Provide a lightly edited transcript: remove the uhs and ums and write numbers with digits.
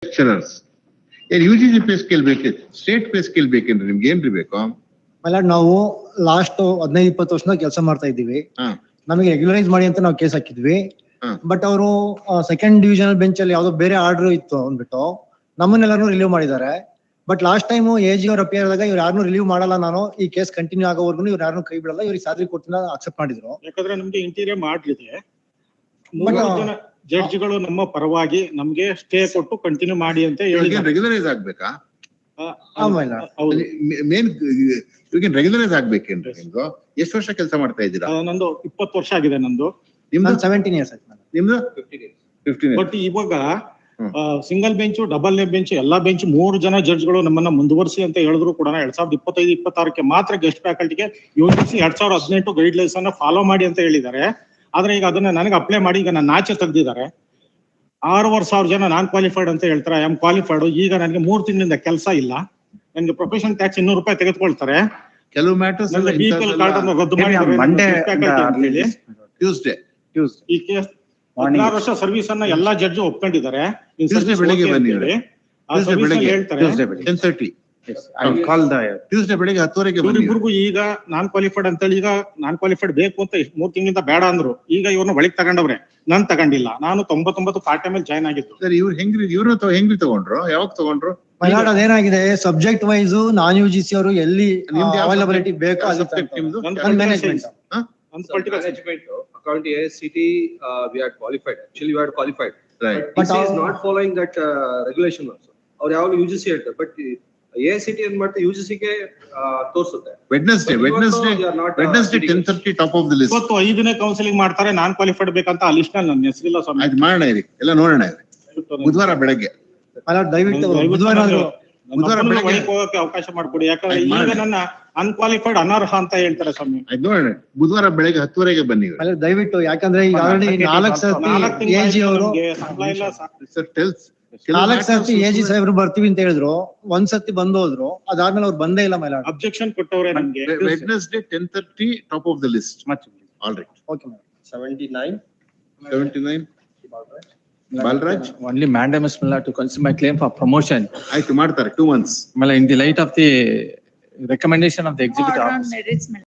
Lecturers ಏನ್ UGC pay scale ಬೇಕೆ, state pay scale ಬೇಕೇನ್ರಿ ನಿಮ್ಗೆ? ಏನ್ರಿ ಬೇಕು? ನಾವು ಲಾಸ್ಟ್ 15-20 ವರ್ಷದಿಂದ ಕೆಲಸ ಮಾಡ್ತಾ ಇದ್ದೀವಿ. ನಮಗೆ ರೆಗ್ಯುಲರೈಸ್ ಮಾಡಿ ಅಂತ ನಾವು ಕೇಸ್ ಹಾಕಿದ್ವಿ. ಬಟ್ ಅವರು ಸೆಕೆಂಡ್ ಡಿವಿಷನಲ್ ಬೆಂಚ್ ಅಲ್ಲಿ ಯಾವ್ದೋ ಬೇರೆ ಆರ್ಡರ್ ಇತ್ತು ಅಂದ್ಬಿಟ್ಟು ನಮ್ಮನ್ನೆಲ್ಲರೂ ರಿಲೀವ್ ಮಾಡಿದ್ದಾರೆ. ಬಟ್ ಲಾಸ್ಟ್ ಟೈಮ್ AG ಅವ್ರು ಅಪಿಯರ್ ಆದಾಗ ಇವ್ರು ಯಾರನ್ನೂ ರಿಲೀವ್ ಮಾಡಲ್ಲ, ನಾನು ಈ ಕೇಸ್ ಕಂಟಿನ್ಯೂ ಆಗೋವರೆಗೂ ಇವ್ರು ಯಾರನ್ನೂ ಕೈ ಬಿಡಲ್ಲ, ಇವ್ರಿಗೆ ಸ್ಯಾಲರಿ ಕೊಡ್ತೀನಿ ಅಕ್ಸೆಪ್ಟ್ ಮಾಡಿದ್ರು. ಯಾಕಂದ್ರೆ ನಮ್ಗೆ ಇಂಟೀರಿಯರ್ ಮಾಡ್ಲಿದೆ, ಜಡ್ಜ್ಗಳು ನಮ್ಮ ಪರವಾಗಿ ನಮ್ಗೆ ಸ್ಟೇ ಕೊಟ್ಟು ಕಂಟಿನ್ಯೂ ಮಾಡಿ ಅಂತ ಹೇಳಿ ರೆಗ್ಯುಲರೈಸ್ ಆಗ್ಬೇಕಾ? ಮೇನ್ ರೆಗ್ಯುಲರೈಸ್ ಆಗ್ಬೇಕೇನ್ರಿ ನಿಮ್ದು? ಎಷ್ಟು ವರ್ಷ ಕೆಲಸ ಮಾಡ್ತಾ ಇದ್ದೀರಾ? ನಂದು 20 ವರ್ಷ ಆಗಿದೆ. ನಂದು 17 years ಆಯ್ತು. ನಿಮ್ದು 15 years. ಬಟ್ ಇವಾಗ ಸಿಂಗಲ್ ಬೆಂಚ್, ಡಬಲ್ ಬೆಂಚ್, ಎಲ್ಲಾ ಬೆಂಚ್ 3 ಜನ ಜಡ್ಜ್ಗಳು ನಮ್ಮನ್ನ ಮುಂದುವರಿಸಿ ಅಂತ ಹೇಳಿದ್ರು ಕೂಡ 2025-26 ಮಾತ್ರ ಗೆಸ್ಟ್ ಫ್ಯಾಕಲ್ಟಿಗೆ UGC 2018 ಗೈಡ್ ಲೈನ್ಸ್ ಅನ್ನ ಫಾಲೋ ಮಾಡಿ ಅಂತ ಹೇಳಿದ್ದಾರೆ. ಆದ್ರೆ ಈಗ ಅದನ್ನ ನನಗೆ ಅಪ್ಲೈ ಮಾಡಿ ಈಗ ನನ್ನ ಆಚೆ ತೆಗ್ದಿದ್ದಾರೆ. 6,500 ಜನ ನಾನ್ ಕ್ವಾಲಿಫೈಡ್ ಅಂತ ಹೇಳ್ತಾರೆ, ಐ ಆಮ್ ಕ್ವಾಲಿಫೈಡ್. ಈಗ ನನಗೆ 3 ತಿಂಗಳಿಂದ ಕೆಲಸ ಇಲ್ಲ, ನನಗೆ ಪ್ರೊಫೆಷನ್ ಟ್ಯಾಕ್ಸ್ 200 ರೂಪಾಯಿ ತೆಗೆದುಕೊಳ್ತಾರೆ. ಕೆಲವು ಮ್ಯಾಟರ್ಸ್ ಕಾರ್ಡ್ ಅನ್ನು ರದ್ದು ಮಾಡಿ ಟ್ಯೂಸ್ಡೇ ಈ ಕೇಸ್ 16 ವರ್ಷ ಸರ್ವಿಸ್ ಅನ್ನ ಎಲ್ಲಾ ಜಡ್ಜ್ ಒಪ್ಕೊಂಡಿದ್ದಾರೆ. ಬೆಳಿಗ್ಗೆ ಬನ್ನಿ, ಹೇಳ್ತಾರೆ 10:30 ಟ್ಯೂಸ್ಡೇ ಬೆಳಿಗ್ಗೆ 10:00 ಇವ್ರಿಬ್ರಿಗೂ ಈಗ ನಾನ್ ಕ್ವಾಲಿಫೈಡ್ ಅಂತ ಹೇಳಿ, ಈಗ ನಾನ್ ಕ್ವಾಲಿಫೈಡ್ ಬೇಕು ಅಂತ 3 ತಿಂಗಳಿಂದ ಬೇಡ ಅಂದ್ರು. ಈಗ ಇವ್ರನ್ನ ಒಳಗ್ ತಗೊಂಡವ್ರೆ, ನಾನ್ ತಗೊಂಡಿಲ್ಲ. ನಾನು 99 ಪಾರ್ಟ್ ಟೈಮ್ ಅಲ್ಲಿ ಜಾಯ್ನ್ ಆಗಿದ್ದು. ಸರ್ ಇವ್ರು ಹೆಂಗ್ರಿ ತಗೊಂಡ್ರು? ಯಾವಾಗ ತಗೊಂಡ್ರು? ಅದೇನಾಗಿದೆ, ಸಬ್ಜೆಕ್ಟ್ ವೈಸ್ ನಾನ್ UGC ಅವರು ಎಲ್ಲಿ ಅವೈಲಬಿಲಿಟಿ ಬೇಕು ಸಬ್ಜೆಕ್ಟ್ ನಿಮ್ದು management. According to AICT, we are qualified. Actually, we are qualified. Right. But this is not following that regulation also. Or ಯಾವ UGC ಹೇಳ್ತಾರೆ, but AICT ಏನ್ ಮಾಡ್ತಾರೆ, UGC ಗೆ ತೋರಿಸುತ್ತೆ. Wednesday 10:30 top of the list. 25ನೇ counselling ಮಾಡ್ತಾರೆ, non qualified ಬೇಕಂತ. ಆ ಲಿಸ್ಟ್ ನಲ್ಲಿ ನನ್ನ ಹೆಸರಿಲ್ಲ ಸ್ವಾಮಿ. ಅದು ಮಾಡೋಣ ಇರಿ, ಎಲ್ಲ ನೋಡೋಣ ಇರಿ. ಬುಧವಾರ ಬೆಳಗ್ಗೆ ದಯವಿಟ್ಟು ಬುಧವಾರ ಬೆಳಗ್ಗೆ ಹೋಗಕ್ಕೆ ಅವಕಾಶ ಮಾಡ್ಕೊಡಿ. ಯಾಕಂದ್ರೆ ಈಗ ನನ್ನ ಅನ್ಕ್ವಾಲಿಫೈಡ್ ಅನರ್ಹ ಅಂತ ಹೇಳ್ತಾರೆ ಸ್ವಾಮಿ. ನೋಡೋಣ, ಬುಧವಾರ ಬೆಳಗ್ಗೆ 10:00 ಬನ್ನಿ ದಯವಿಟ್ಟು. ಯಾಕಂದ್ರೆ ಈಗ ಆಲ್ರೆಡಿ 4 ಸರ್ತಿ AG ಅವರು 4 ಸರ್ತಿ AG ಸಾಹೇಬ್ರು ಬರ್ತೀವಿ ಅಂತ ಹೇಳಿದ್ರು, 1 ಸರ್ತಿ ಬಂದು ಹೋದ್ರು. ಅದಾದ್ಮೇಲೆ ಅವ್ರು ಬಂದೇ ಇಲ್ಲ. ಮೇಲೆ ಅಬ್ಜೆಕ್ಷನ್ ಕೊಟ್ಟವ್ರೆ ನಮ್ಗೆ. Wednesday 10:30 top of the list. All right. Okay madam. 79 Balraj. Only mandamus to consume my claim for promotion. ಆಯ್ತು, ಮಾಡ್ತಾರೆ 2 months. In the light of the recommendation of the executive officer.